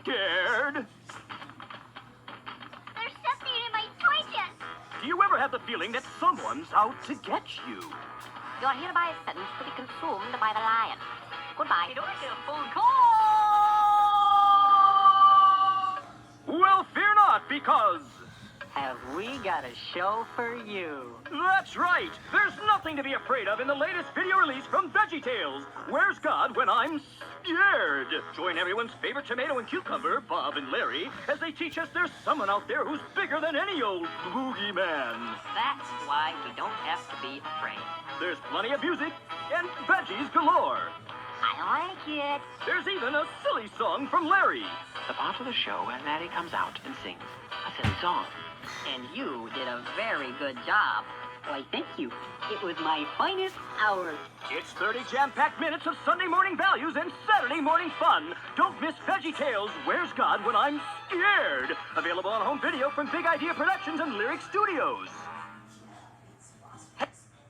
scared? There's something in my toy chest. Do you ever have the feeling that someone's out to get you? You're hereby sentenced to be consumed by the lion. Goodbye. You don't get a phone call. Well, fear not, because... Have we got a show for you? That's right! There's nothing to be afraid of in the latest video release from VeggieTales. Where's God when I'm scared? Join everyone's favorite tomato and cucumber, Bob and Larry, as they teach us there's someone out there who's bigger than any old boogeyman. That's why we don't have to be afraid. There's plenty of music and veggies galore. I like it. There's even a silly song from Larry. The part of the show where Larry comes out and sings a silly song. And you did a very good job. Why, thank you. It was my finest hour. It's 30 jam-packed minutes of Sunday morning values and Saturday morning fun. Don't miss VeggieTales, Where's God When I'm Scared? Available on home video from Big Idea Productions and Lyric Studios.